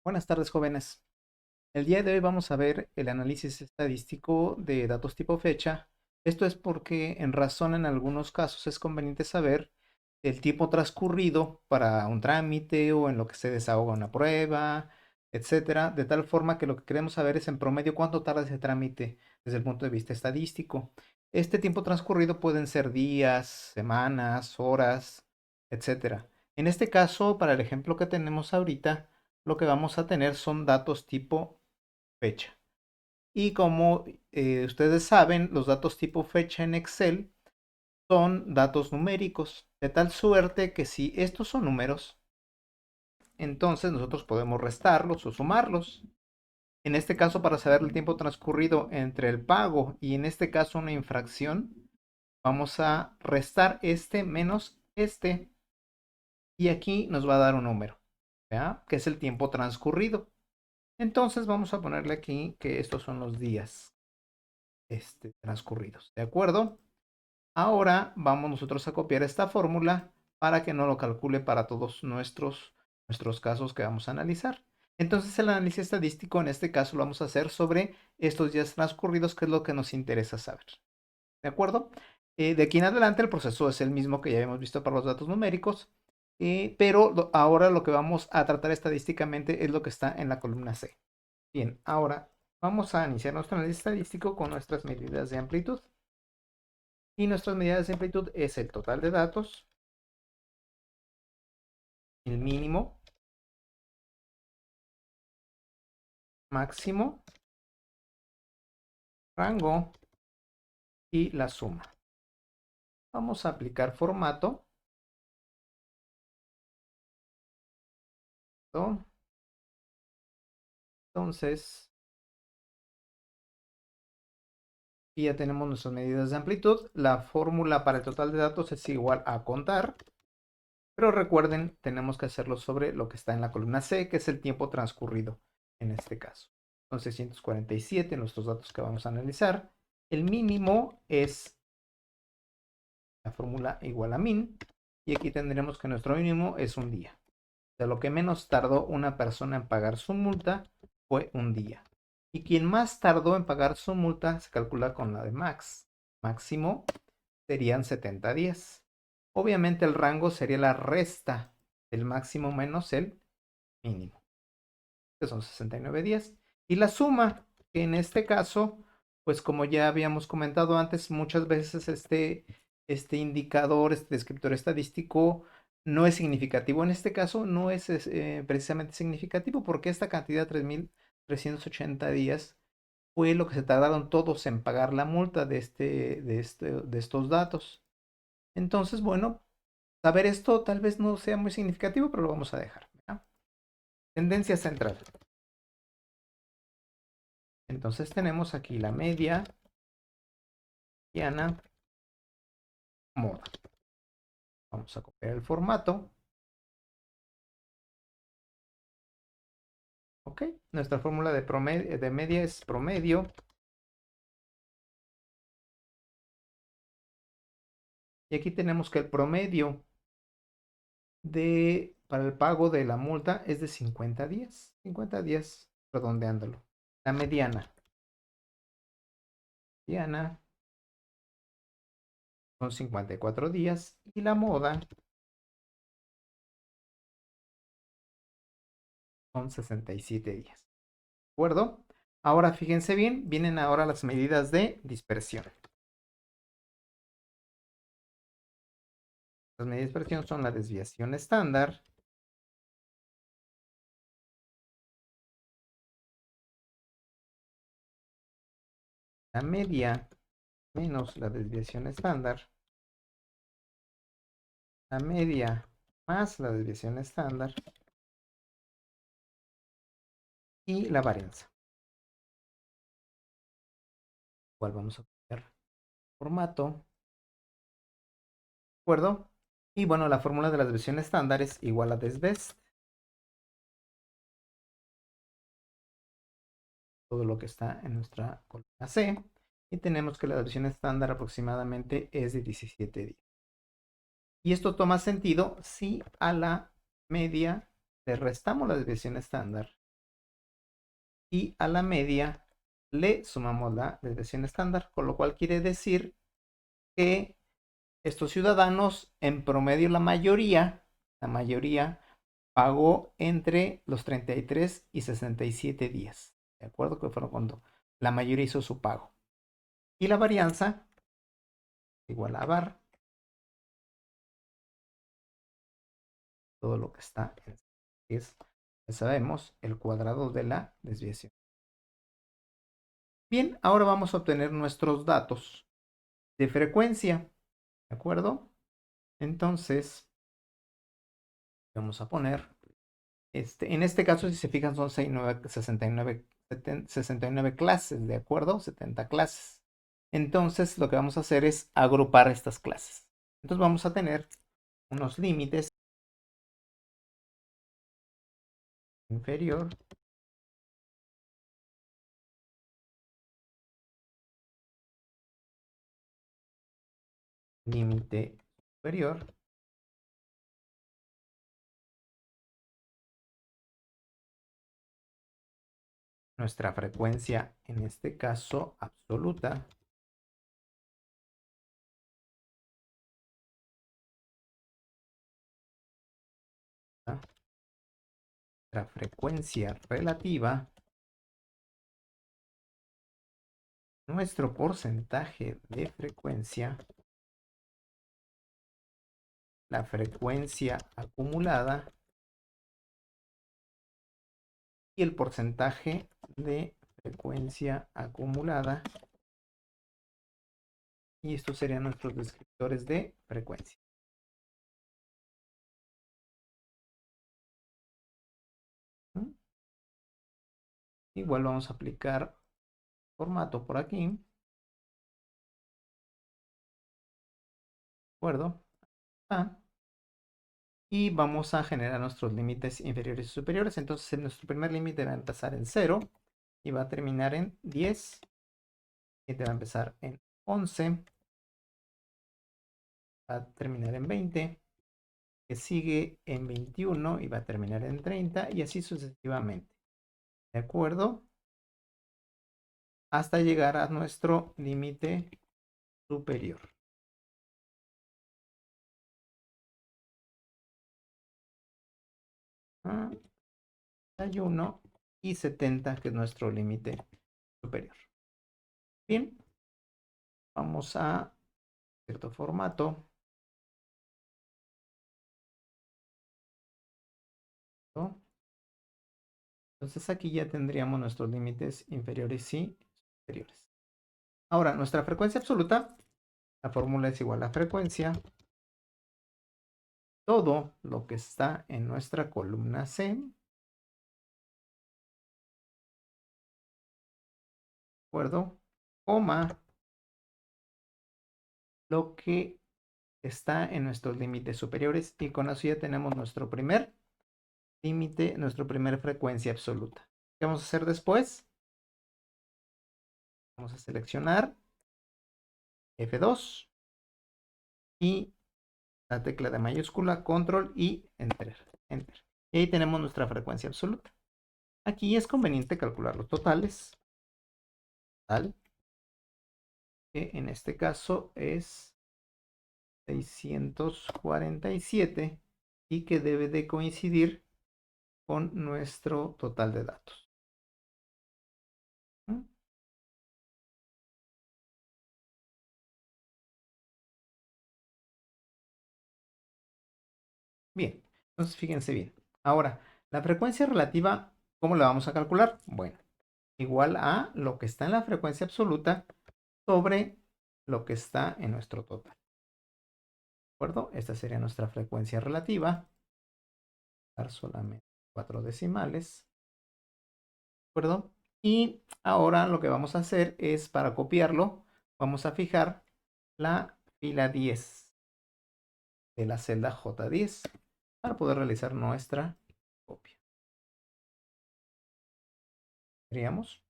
Buenas tardes, jóvenes. El día de hoy vamos a ver el análisis estadístico de datos tipo fecha. Esto es porque en razón en algunos casos es conveniente saber el tiempo transcurrido para un trámite o en lo que se desahoga una prueba, etcétera, de tal forma que lo que queremos saber es en promedio cuánto tarda ese trámite desde el punto de vista estadístico. Este tiempo transcurrido pueden ser días, semanas, horas, etcétera. En este caso, para el ejemplo que tenemos ahorita, lo que vamos a tener son datos tipo fecha. Y como ustedes saben, los datos tipo fecha en Excel son datos numéricos, de tal suerte que si estos son números, entonces nosotros podemos restarlos o sumarlos. En este caso, para saber el tiempo transcurrido entre el pago y en este caso una infracción, vamos a restar este menos este y aquí nos va a dar un número, ¿ya? Que es el tiempo transcurrido. Entonces vamos a ponerle aquí que estos son los días transcurridos, ¿de acuerdo? Ahora vamos nosotros a copiar esta fórmula para que no lo calcule para todos nuestros casos que vamos a analizar. Entonces el análisis estadístico en este caso lo vamos a hacer sobre estos días transcurridos, que es lo que nos interesa saber. ¿De acuerdo? De aquí en adelante el proceso es el mismo que ya habíamos visto para los datos numéricos, pero ahora lo que vamos a tratar estadísticamente es lo que está en la columna C. Bien, ahora vamos a iniciar nuestro análisis estadístico con nuestras medidas de amplitud. Y nuestras medidas de amplitud es el total de datos, el mínimo, máximo, rango y la suma. Vamos a aplicar formato. Entonces, y ya tenemos nuestras medidas de amplitud. La fórmula para el total de datos es igual a contar. Pero recuerden, tenemos que hacerlo sobre lo que está en la columna C, que es el tiempo transcurrido en este caso. Son 647 nuestros datos que vamos a analizar. El mínimo es la fórmula igual a min. Y aquí tendremos que nuestro mínimo es un día. O sea, lo que menos tardó una persona en pagar su multa fue un día. Y quien más tardó en pagar su multa se calcula con la de max. Máximo serían 70 días. Obviamente el rango sería la resta del máximo menos el mínimo, que son 69 días. Y la suma, que en este caso, pues como ya habíamos comentado antes, muchas veces este indicador, este descriptor estadístico, no es significativo. En este caso no es precisamente significativo porque esta cantidad, 3.380 días, fue lo que se tardaron todos en pagar la multa de estos datos. Entonces, bueno, saber esto tal vez no sea muy significativo, pero lo vamos a dejar, ¿verdad? Tendencia central. Entonces tenemos aquí la media, mediana, moda. Vamos a copiar el formato. Ok, nuestra fórmula de media es promedio. Y aquí tenemos que el promedio para el pago de la multa es de 50 días. 50 días redondeándolo. La mediana. Mediana son 54 días. Y la moda son 67 días. ¿De acuerdo? Ahora fíjense bien, vienen ahora las medidas de dispersión. Las medidas de dispersión son la desviación estándar, la media menos la desviación estándar, la media más la desviación estándar y la varianza. Igual vamos a poner formato, ¿de acuerdo? Y bueno, la fórmula de la desviación estándar es igual a desbest. Todo lo que está en nuestra columna C. Y tenemos que la desviación estándar aproximadamente es de 17 días. Y esto toma sentido si a la media le restamos la desviación estándar y a la media le sumamos la desviación estándar, con lo cual quiere decir que estos ciudadanos, en promedio la mayoría pagó entre los 33 y 67 días. ¿De acuerdo? Que fueron cuando la mayoría hizo su pago. Y la varianza igual a var, todo lo que está en es, ya sabemos, el cuadrado de la desviación. Bien, ahora vamos a obtener nuestros datos de frecuencia. ¿De acuerdo? Entonces, vamos a poner, en este caso, si se fijan, son 69 clases, ¿de acuerdo? 70 clases. Entonces, lo que vamos a hacer es agrupar estas clases. Entonces, vamos a tener unos límites inferior, límite superior, nuestra frecuencia, en este caso, absoluta, nuestra frecuencia relativa, nuestro porcentaje de frecuencia, la frecuencia acumulada y el porcentaje de frecuencia acumulada. Y estos serían nuestros descriptores de frecuencia. Igual vamos a aplicar formato por aquí. ¿De acuerdo? Y vamos a generar nuestros límites inferiores y superiores. Entonces, nuestro primer límite va a empezar en 0 y va a terminar en 10. Y te va a empezar en 11. Va a terminar en 20. Que sigue en 21 y va a terminar en 30. Y así sucesivamente. ¿De acuerdo? Hasta llegar a nuestro límite superior. 31 y 70, que es nuestro límite superior. Bien, vamos a cierto formato. ¿No? Entonces aquí ya tendríamos nuestros límites inferiores y superiores. Ahora, nuestra frecuencia absoluta, la fórmula es igual a frecuencia. Todo lo que está en nuestra columna C, ¿de acuerdo? Coma lo que está en nuestros límites superiores, y con eso ya tenemos nuestro primer límite, nuestra primera frecuencia absoluta. ¿Qué vamos a hacer después? Vamos a seleccionar F2 y la tecla de mayúscula, control y enter. Y ahí tenemos nuestra frecuencia absoluta. Aquí es conveniente calcular los totales. Tal que en este caso es 647 y que debe de coincidir con nuestro total de datos. Bien, entonces fíjense bien. Ahora, la frecuencia relativa, ¿cómo la vamos a calcular? Bueno, igual a lo que está en la frecuencia absoluta sobre lo que está en nuestro total. ¿De acuerdo? Esta sería nuestra frecuencia relativa. Dar solamente 4 decimales. ¿De acuerdo? Y ahora lo que vamos a hacer es, para copiarlo, vamos a fijar la fila 10 de la celda J10 para poder realizar nuestra copia. Tendríamos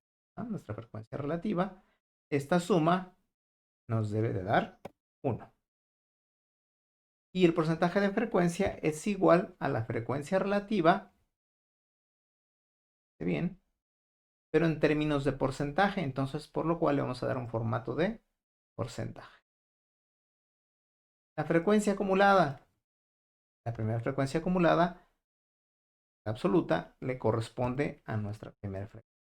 nuestra frecuencia relativa. Esta suma nos debe de dar 1. Y el porcentaje de frecuencia es igual a la frecuencia relativa, bien, pero en términos de porcentaje, entonces por lo cual le vamos a dar un formato de porcentaje. La frecuencia acumulada. La primera frecuencia acumulada absoluta le corresponde a nuestra primera frecuencia.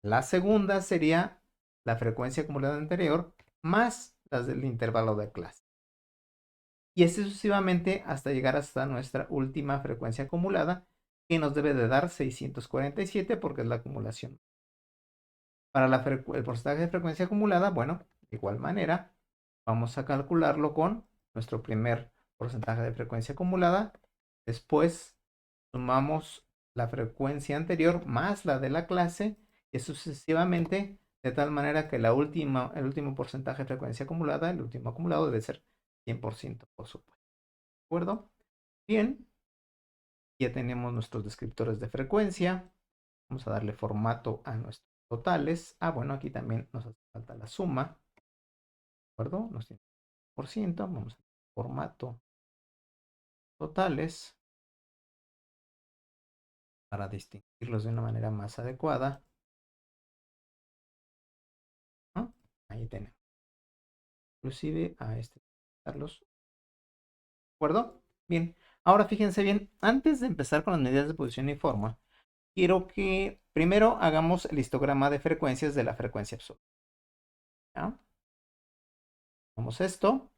La segunda sería la frecuencia acumulada anterior más las del intervalo de clase. Y así sucesivamente hasta llegar hasta nuestra última frecuencia acumulada, que nos debe de dar 647 porque es la acumulación. Para el porcentaje de frecuencia acumulada, bueno, de igual manera, vamos a calcularlo con nuestro primer porcentaje de frecuencia acumulada. Después sumamos la frecuencia anterior más la de la clase y sucesivamente, de tal manera que el último porcentaje de frecuencia acumulada, el último acumulado debe ser 100%, por supuesto. ¿De acuerdo? Bien, ya tenemos nuestros descriptores de frecuencia. Vamos a darle formato a nuestros totales. Bueno, aquí también nos hace falta la suma. ¿De acuerdo? Nos tiene por ciento. Vamos a formato totales para distinguirlos de una manera más adecuada. ¿No? Ahí tenemos. Inclusive a este. ¿De acuerdo? Bien. Ahora fíjense bien, antes de empezar con las medidas de posición y forma, quiero que primero hagamos el histograma de frecuencias de la frecuencia absoluta. ¿Ya? Hacemos esto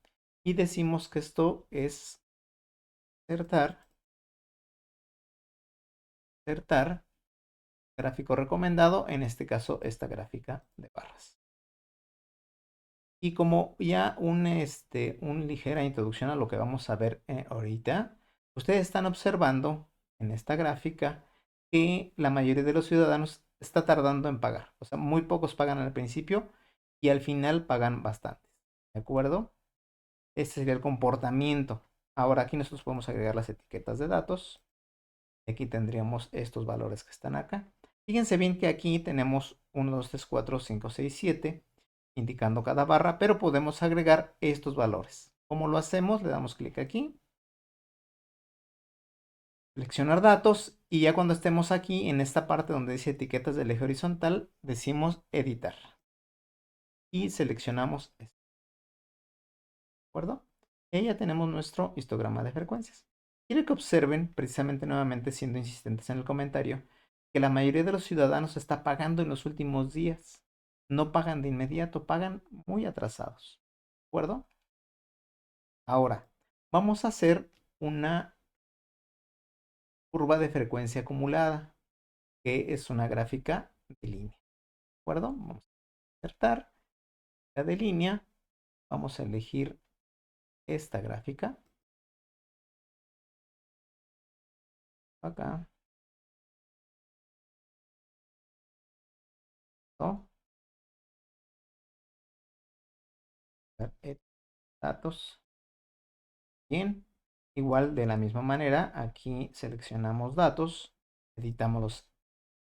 y decimos que esto es insertar gráfico recomendado, en este caso esta gráfica de barras. Y como ya una ligera introducción a lo que vamos a ver ahorita, ustedes están observando en esta gráfica que la mayoría de los ciudadanos está tardando en pagar. O sea, muy pocos pagan al principio y al final pagan bastantes. ¿De acuerdo? Este sería el comportamiento. Ahora aquí nosotros podemos agregar las etiquetas de datos. Aquí tendríamos estos valores que están acá. Fíjense bien que aquí tenemos 1, 2, 3, 4, 5, 6, 7, indicando cada barra, pero podemos agregar estos valores. ¿Cómo lo hacemos? Le damos clic aquí, seleccionar datos, y ya cuando estemos aquí en esta parte donde dice etiquetas del eje horizontal, decimos editar. Y seleccionamos esto. ¿De acuerdo? Y ya tenemos nuestro histograma de frecuencias. Quiero que observen, precisamente nuevamente siendo insistentes en el comentario, que la mayoría de los ciudadanos está pagando en los últimos días. No pagan de inmediato, pagan muy atrasados. ¿De acuerdo? Ahora, vamos a hacer una curva de frecuencia acumulada, que es una gráfica de línea. ¿De acuerdo? Vamos a insertar la de línea. Vamos a elegir esta gráfica. Acá. ¿No? Datos. Bien, igual de la misma manera, aquí seleccionamos datos, editamos los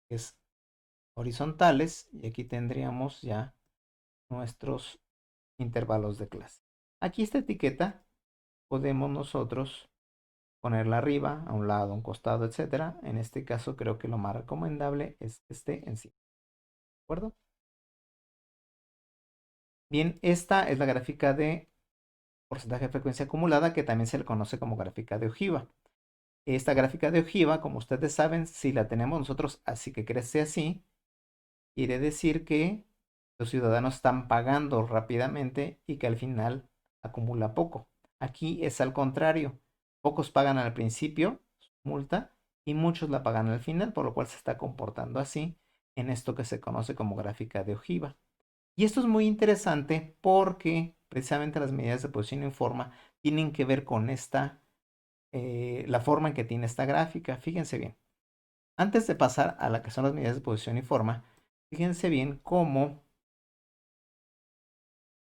ejes horizontales y aquí tendríamos ya nuestros intervalos de clase. Aquí esta etiqueta podemos nosotros ponerla arriba, a un lado, a un costado, etcétera. En este caso creo que lo más recomendable es que esté encima. ¿De acuerdo? Bien, esta es la gráfica de porcentaje de frecuencia acumulada, que también se le conoce como gráfica de ojiva. Esta gráfica de ojiva, como ustedes saben, si la tenemos nosotros así que crece así, quiere decir que los ciudadanos están pagando rápidamente y que al final acumula poco. Aquí es al contrario. Pocos pagan al principio su multa y muchos la pagan al final, por lo cual se está comportando así en esto que se conoce como gráfica de ojiva. Y esto es muy interesante porque precisamente las medidas de posición en forma tienen que ver con la forma en que tiene esta gráfica. Fíjense bien. Antes de pasar a la que son las medidas de posición y forma, fíjense bien cómo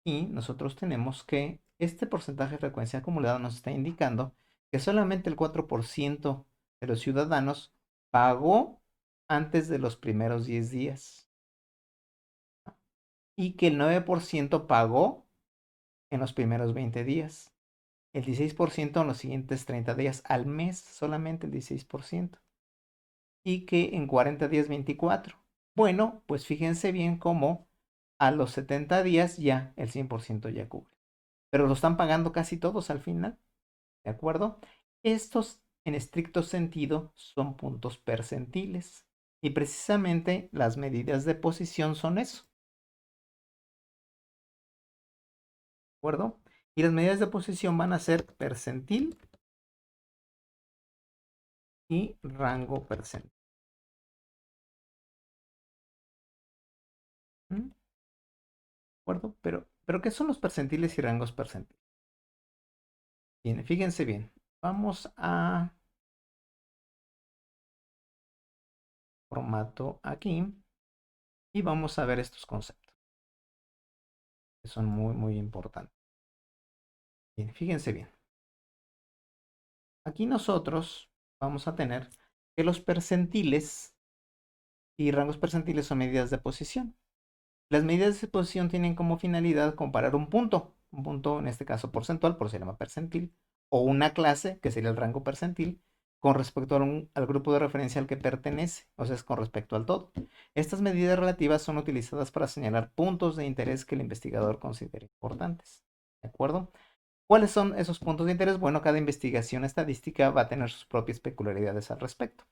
y nosotros tenemos que este porcentaje de frecuencia acumulada nos está indicando que solamente el 4% de los ciudadanos pagó antes de los primeros 10 días y que el 9% pagó en los primeros 20 días, el 16% en los siguientes 30 días, al mes solamente el 16%. y que en 40 días 24. Bueno, pues fíjense bien cómo a los 70 días ya el 100% ya cubre. Pero lo están pagando casi todos al final, ¿de acuerdo? Estos, en estricto sentido, son puntos percentiles. Y precisamente las medidas de posición son eso, ¿de acuerdo? Y las medidas de posición van a ser percentil y rango percentil. ¿De acuerdo? Pero ¿qué son los percentiles y rangos percentiles? Bien, fíjense bien. Vamos a formato aquí y vamos a ver estos conceptos que son muy, muy importantes. Bien, fíjense bien. Aquí nosotros vamos a tener que los percentiles y rangos percentiles son medidas de posición. Las medidas de posición tienen como finalidad comparar un punto en este caso porcentual, por eso se llama percentil, o una clase, que sería el rango percentil, con respecto al grupo de referencia al que pertenece, o sea, es con respecto al todo. Estas medidas relativas son utilizadas para señalar puntos de interés que el investigador considere importantes. ¿De acuerdo? ¿Cuáles son esos puntos de interés? Bueno, cada investigación estadística va a tener sus propias peculiaridades al respecto.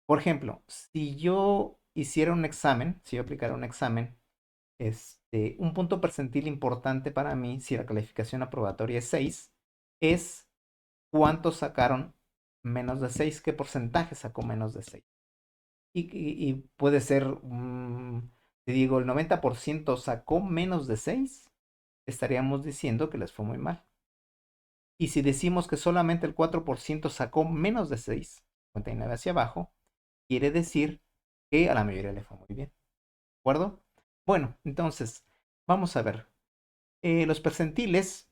Por ejemplo, si yo hiciera un examen, si yo aplicara un examen, un punto percentil importante para mí, si la calificación aprobatoria es 6, es cuántos sacaron menos de 6, qué porcentaje sacó menos de 6. Y puede ser, si digo, el 90% sacó menos de 6, estaríamos diciendo que les fue muy mal. Y si decimos que solamente el 4% sacó menos de 6, 59 hacia abajo, quiere decir que a la mayoría le fue muy bien. ¿De acuerdo? Bueno, entonces, vamos a ver. Los percentiles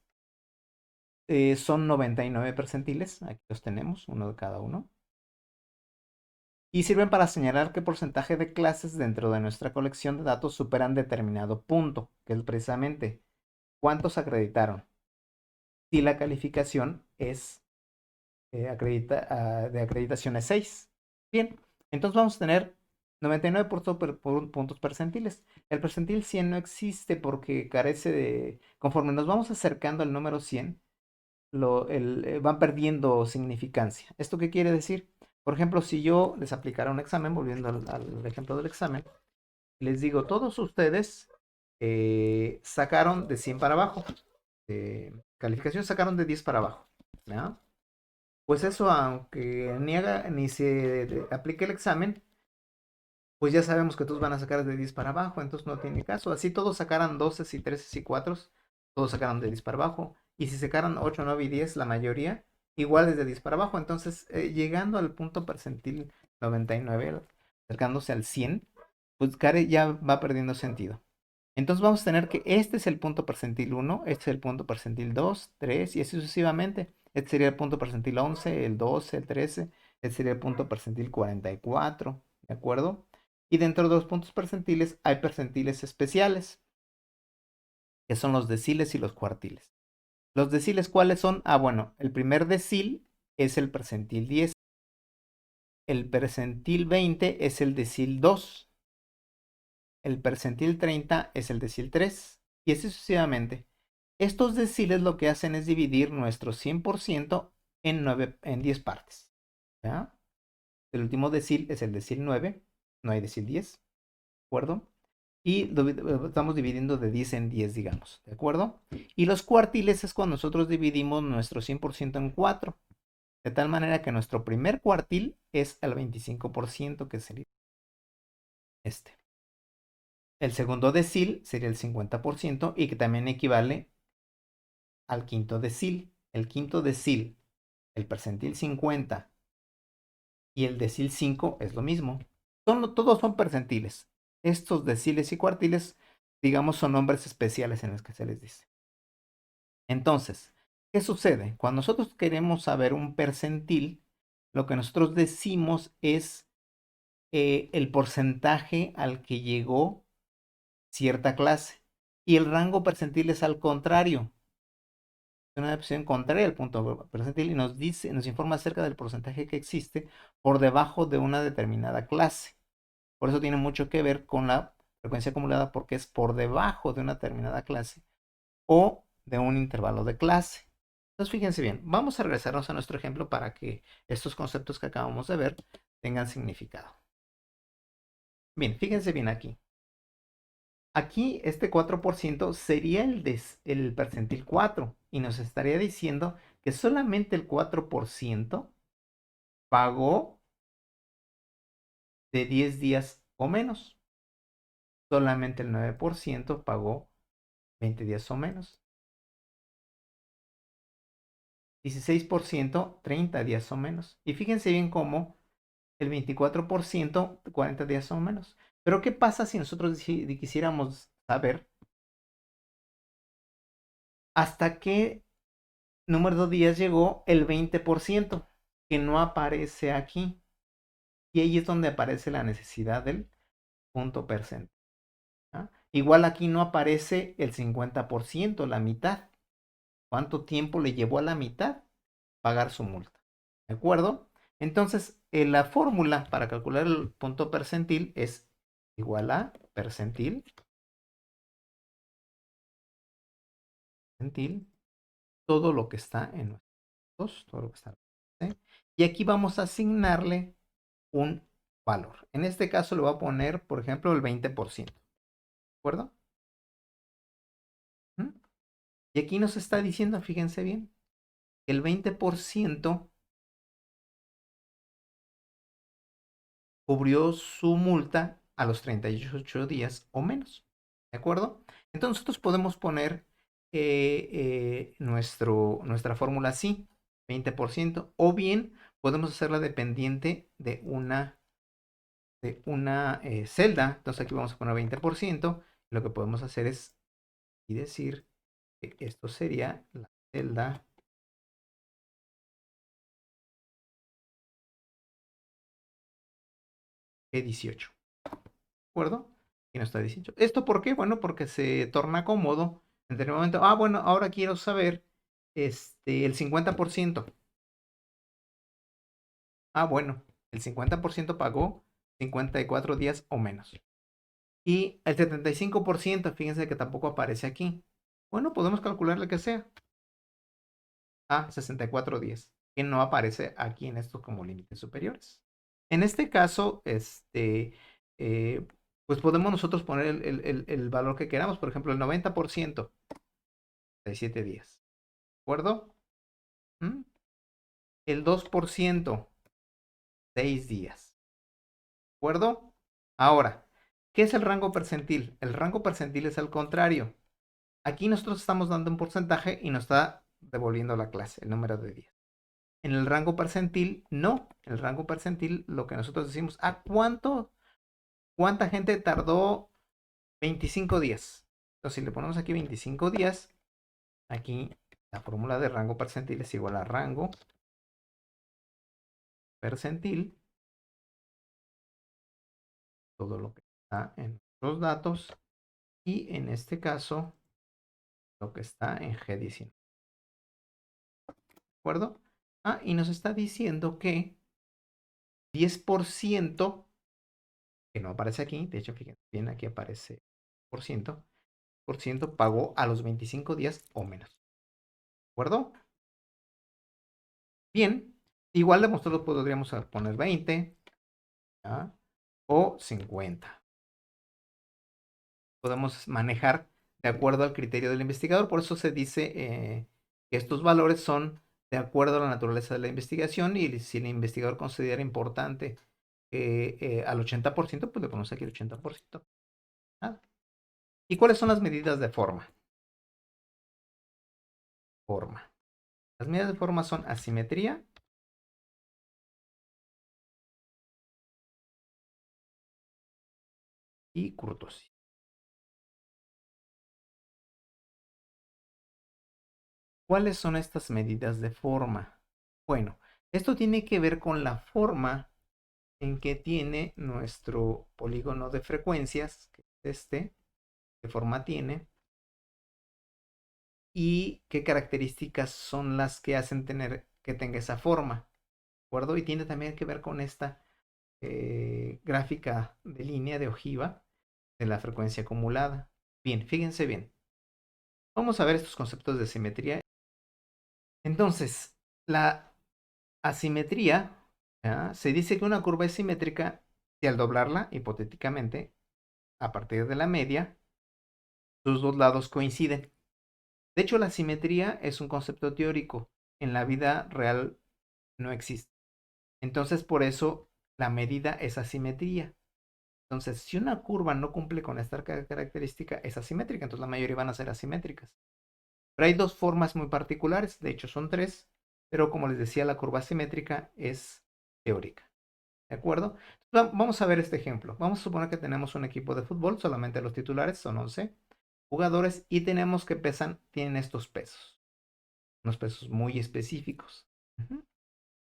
son 99 percentiles. Aquí los tenemos, uno de cada uno. Y sirven para señalar qué porcentaje de clases dentro de nuestra colección de datos superan determinado punto, que es precisamente cuántos acreditaron. Si la calificación es de acreditación es 6. Bien, entonces vamos a tener 99 puntos percentiles. El percentil 100 no existe porque carece de... Conforme nos vamos acercando al número 100, van perdiendo significancia. ¿Esto qué quiere decir? Por ejemplo, si yo les aplicara un examen, volviendo al ejemplo del examen, les digo, todos ustedes sacaron de 100 para abajo. Calificación sacaron de 10 para abajo. ¿Ya? Pues eso, aunque ni se aplique el examen, pues ya sabemos que todos van a sacar de 10 para abajo, entonces no tiene caso. Así todos sacaran 12 y 13 y 4, todos sacaron de 10 para abajo. Y si sacaran 8, 9 y 10, la mayoría, igual es de 10 para abajo. Entonces, llegando al punto percentil 99, acercándose al 100, pues CARE ya va perdiendo sentido. Entonces vamos a tener que este es el punto percentil 1, este es el punto percentil 2, 3 y así sucesivamente. Este sería el punto percentil 11, el 12, el 13, este sería el punto percentil 44, ¿de acuerdo? Y dentro de los puntos percentiles hay percentiles especiales, que son los deciles y los cuartiles. ¿Los deciles cuáles son? Ah, bueno, el primer decil es el percentil 10, el percentil 20 es el decil 2, el percentil 30 es el decil 3 y así sucesivamente. Estos deciles lo que hacen es dividir nuestro 100% en 10 partes. ¿Ya? El último decil es el decil 9, no hay decil 10, ¿de acuerdo? Y estamos dividiendo de 10 en 10, digamos, ¿de acuerdo? Y los cuartiles es cuando nosotros dividimos nuestro 100% en 4, de tal manera que nuestro primer cuartil es el 25%, que sería este. El segundo decil sería el 50% y que también equivale al quinto decil. El quinto decil, el percentil 50 y el decil 5 es lo mismo. Todos son percentiles. Estos deciles y cuartiles, digamos, son nombres especiales en los que se les dice. Entonces, ¿qué sucede? Cuando nosotros queremos saber un percentil, lo que nosotros decimos es el porcentaje al que llegó cierta clase. Y el rango percentil es al contrario. una opción contraria al punto percentil y nos informa acerca del porcentaje que existe por debajo de una determinada clase. Por eso tiene mucho que ver con la frecuencia acumulada porque es por debajo de una determinada clase o de un intervalo de clase. Entonces, fíjense bien, vamos a regresarnos a nuestro ejemplo para que estos conceptos que acabamos de ver tengan significado. Bien, fíjense bien aquí. Aquí este 4% sería el percentil 4 y nos estaría diciendo que solamente el 4% pagó de 10 días o menos. Solamente el 9% pagó 20 días o menos. 16% 30 días o menos. Y fíjense bien cómo el 24% 40 días o menos. Pero ¿qué pasa si nosotros quisiéramos saber hasta qué número de días llegó el 20% que no aparece aquí? Y ahí es donde aparece la necesidad del punto percentil. ¿Ah? Igual aquí no aparece el 50%, la mitad. ¿Cuánto tiempo le llevó a la mitad pagar su multa? ¿De acuerdo? Entonces, la fórmula para calcular el punto percentil es igual a percentil, todo lo que está en nuestros, todo lo que está en, ¿sí? Y aquí vamos a asignarle un valor. En este caso le voy a poner, por ejemplo, el 20%. ¿De acuerdo? ¿Mm? Y aquí nos está diciendo, fíjense bien, el 20% cubrió su multa a los 38 días o menos. ¿De acuerdo? Entonces nosotros podemos poner nuestra fórmula así, 20%, o bien podemos hacerla dependiente de una celda. Entonces aquí vamos a poner 20%. Lo que podemos hacer es y decir que esto sería la celda E18. ¿De acuerdo? Y no está 18. ¿Esto por qué? Bueno, porque se torna cómodo en determinado momento. Ah, bueno, ahora quiero saber el 50%. Ah, bueno, el 50% pagó 54 días o menos. Y el 75%, fíjense que tampoco aparece aquí. Bueno, podemos calcularle que sea. Ah, 64 días, que no aparece aquí en estos como límites superiores. En este caso, eh, pues podemos nosotros poner el valor que queramos. Por ejemplo, el 90% de 7 días. ¿De acuerdo? ¿Mm? El 2%, 6 días. ¿De acuerdo? Ahora, ¿qué es el rango percentil? El rango percentil es al contrario. Aquí nosotros estamos dando un porcentaje y nos está devolviendo la clase, el número de días. En el rango percentil, no. En el rango percentil, lo que nosotros decimos, ¿cuánta gente tardó 25 días? Entonces, si le ponemos aquí 25 días, aquí la fórmula de rango percentil es igual a rango percentil, todo lo que está en los datos, y en este caso, lo que está en G19. ¿De acuerdo? Ah, y nos está diciendo que 10%, que no aparece aquí, de hecho, fíjense bien, aquí aparece por ciento pagó a los 25 días o menos. ¿De acuerdo? Bien, igual de nosotros podríamos poner 20, ¿ya? O 50. Podemos manejar de acuerdo al criterio del investigador, por eso se dice que estos valores son de acuerdo a la naturaleza de la investigación y si el investigador considera importante al 80%, pues le ponemos aquí el 80%. ¿Ah? ¿Y cuáles son las medidas de forma? Las medidas de forma son asimetría y kurtosis. ¿Cuáles son estas medidas de forma? Bueno, esto tiene que ver con la forma en que tiene nuestro polígono de frecuencias, que es qué forma tiene, y qué características son las que hacen que tenga esa forma, ¿de acuerdo? Y tiene también que ver con esta gráfica de línea de ojiva de la frecuencia acumulada. Bien, fíjense bien. Vamos a ver estos conceptos de simetría. Entonces, la asimetría, ¿ya? Se dice que una curva es simétrica si al doblarla, hipotéticamente, a partir de la media, sus dos lados coinciden. De hecho, la simetría es un concepto teórico. En la vida real no existe. Entonces, por eso la medida es asimetría. Entonces, si una curva no cumple con esta característica, es asimétrica. Entonces, la mayoría van a ser asimétricas. Pero hay dos formas muy particulares. De hecho, son tres. Pero como les decía, la curva simétrica es teórica. ¿De acuerdo? Vamos a ver este ejemplo. Vamos a suponer que tenemos un equipo de fútbol. Solamente los titulares son 11 jugadores. Y tenemos que tienen estos pesos. Unos pesos muy específicos.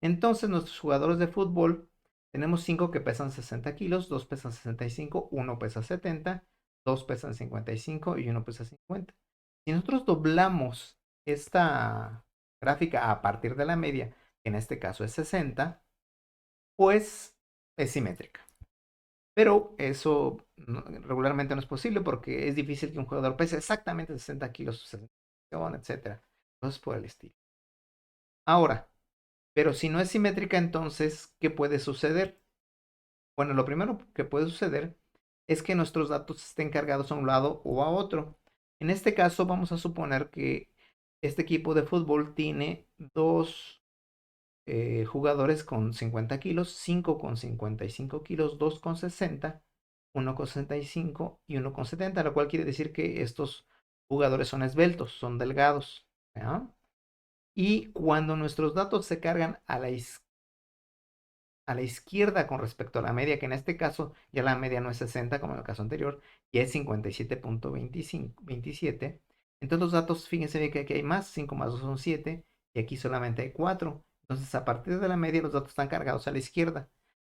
Entonces, nuestros jugadores de fútbol, tenemos 5 que pesan 60 kilos, 2 pesan 65, uno pesa 70, 2 pesan 55 y uno pesa 50. Si nosotros doblamos esta gráfica a partir de la media, que en este caso es 60, pues es simétrica. Pero eso regularmente no es posible porque es difícil que un jugador pese exactamente 60 kilos, etcétera. Entonces, por el estilo. Ahora, pero si no es simétrica, entonces, ¿qué puede suceder? Bueno, lo primero que puede suceder es que nuestros datos estén cargados a un lado o a otro. En este caso, vamos a suponer que este equipo de fútbol tiene dos jugadores con 50 kilos, 5 con 55 kilos, 2 con 60, uno con 65 y uno con 70, lo cual quiere decir que estos jugadores son esbeltos, son delgados. ¿Ya? Y cuando nuestros datos se cargan a la izquierda con respecto a la media, que en este caso ya la media no es 60 como en el caso anterior, ya es 57.27. Entonces los datos, fíjense bien que aquí hay más, 5 más 2 son 7 y aquí solamente hay 4. Entonces a partir de la media los datos están cargados a la izquierda.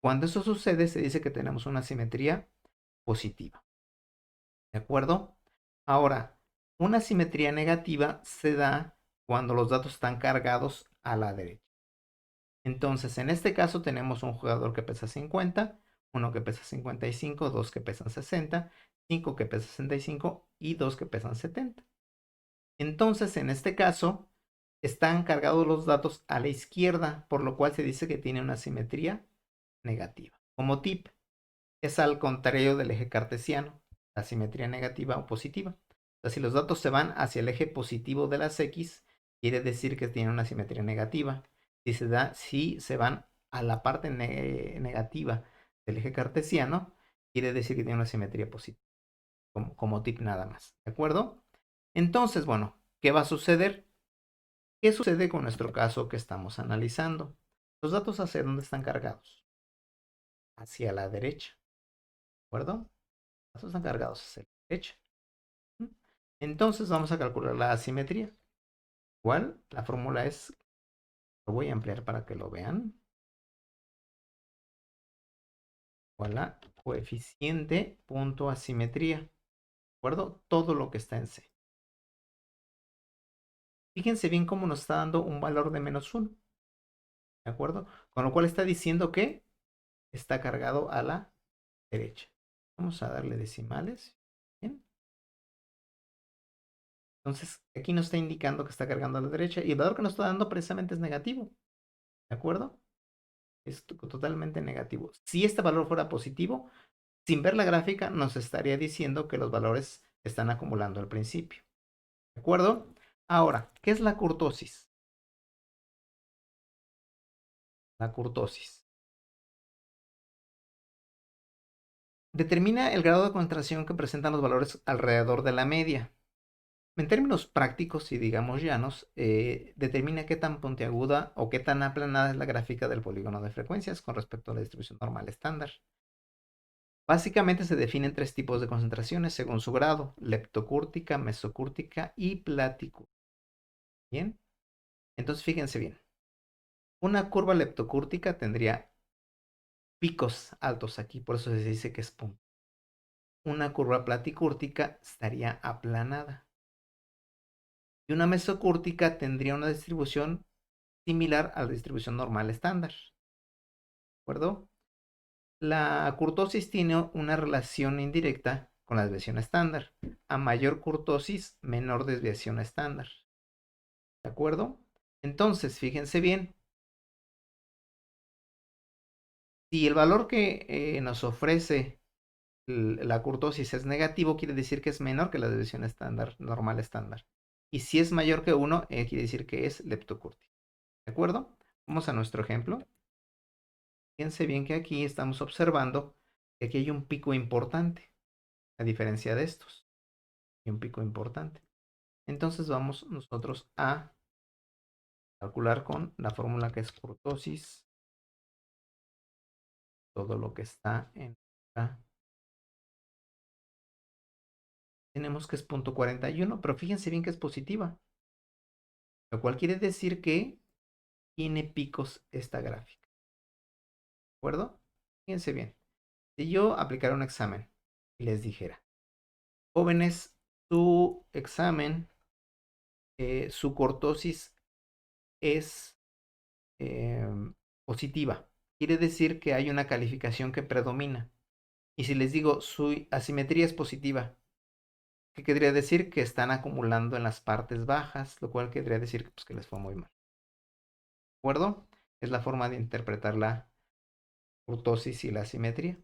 Cuando eso sucede se dice que tenemos una simetría positiva. ¿De acuerdo? Ahora, una simetría negativa se da cuando los datos están cargados a la derecha. Entonces, en este caso tenemos un jugador que pesa 50, uno que pesa 55, dos que pesan 60, 5 que pesan 65 y dos que pesan 70. Entonces, en este caso, están cargados los datos a la izquierda, por lo cual se dice que tiene una simetría negativa. Como tip, es al contrario del eje cartesiano, la simetría negativa o positiva. O sea, si los datos se van hacia el eje positivo de las X, quiere decir que tiene una simetría negativa. Si se van a la parte negativa del eje cartesiano, quiere decir que tiene una simetría positiva. Como tip nada más. ¿De acuerdo? Entonces, bueno, ¿qué va a suceder? ¿Qué sucede con nuestro caso que estamos analizando? Los datos hacia dónde están cargados. Hacia la derecha. ¿De acuerdo? Los datos están cargados hacia la derecha. Entonces vamos a calcular la asimetría. Igual, la fórmula es, lo voy a ampliar para que lo vean. Igual coeficiente punto asimetría. ¿De acuerdo? Todo lo que está en C. Fíjense bien cómo nos está dando un valor de -1. ¿De acuerdo? Con lo cual está diciendo que está cargado a la derecha. Vamos a darle decimales. Bien. Entonces, aquí nos está indicando que está cargando a la derecha y el valor que nos está dando precisamente es negativo. ¿De acuerdo? Es totalmente negativo. Si este valor fuera positivo, sin ver la gráfica, nos estaría diciendo que los valores están acumulando al principio. ¿De acuerdo? Ahora, ¿qué es la kurtosis? La kurtosis determina el grado de concentración que presentan los valores alrededor de la media. En términos prácticos y digamos llanos, determina qué tan puntiaguda o qué tan aplanada es la gráfica del polígono de frecuencias con respecto a la distribución normal estándar. Básicamente se definen tres tipos de concentraciones según su grado: leptocúrtica, mesocúrtica y platicúrtica. Bien, entonces fíjense bien. Una curva leptocúrtica tendría picos altos aquí, por eso se dice que es punto. Una curva platicúrtica estaría aplanada. Y una mesocúrtica tendría una distribución similar a la distribución normal estándar. ¿De acuerdo? La curtosis tiene una relación indirecta con la desviación estándar. A mayor curtosis, menor desviación estándar. ¿De acuerdo? Entonces, fíjense bien, si el valor que nos ofrece la curtosis es negativo, quiere decir que es menor que la desviación estándar, normal estándar. Y si es mayor que 1, quiere decir que es leptocúrtica. ¿De acuerdo? Vamos a nuestro ejemplo. Fíjense bien que aquí estamos observando que aquí hay un pico importante, a diferencia de estos. Hay un pico importante. Entonces vamos nosotros a calcular con la fórmula que es curtosis, todo lo que está en acá. Tenemos que es 0.41, pero fíjense bien que es positiva, lo cual quiere decir que tiene picos esta gráfica. ¿De acuerdo? Fíjense bien. Si yo aplicara un examen y les dijera, jóvenes, su examen, su cortosis es positiva. Quiere decir que hay una calificación que predomina. Y si les digo su asimetría es positiva, ¿qué querría decir? Que están acumulando en las partes bajas, lo cual querría decir pues, que les fue muy mal. ¿De acuerdo? Es la forma de interpretar la kurtosis y la asimetría.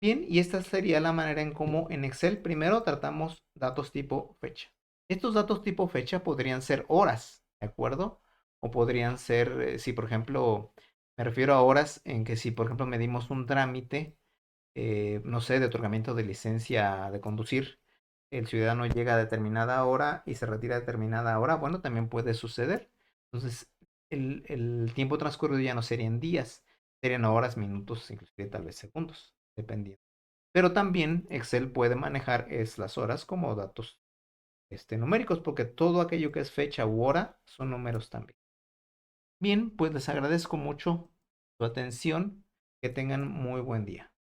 Bien, y esta sería la manera en cómo en Excel primero tratamos datos tipo fecha. Estos datos tipo fecha podrían ser horas, ¿de acuerdo? O podrían ser, si por ejemplo, me refiero a horas en que si por ejemplo medimos un trámite, no sé, de otorgamiento de licencia de conducir, el ciudadano llega a determinada hora y se retira a determinada hora, bueno, también puede suceder. Entonces, el tiempo transcurrido ya no serían días, serían horas, minutos, inclusive tal vez segundos, dependiendo. Pero también Excel puede manejar las horas como datos numéricos, porque todo aquello que es fecha u hora son números también. Bien, pues les agradezco mucho su atención. Que tengan muy buen día.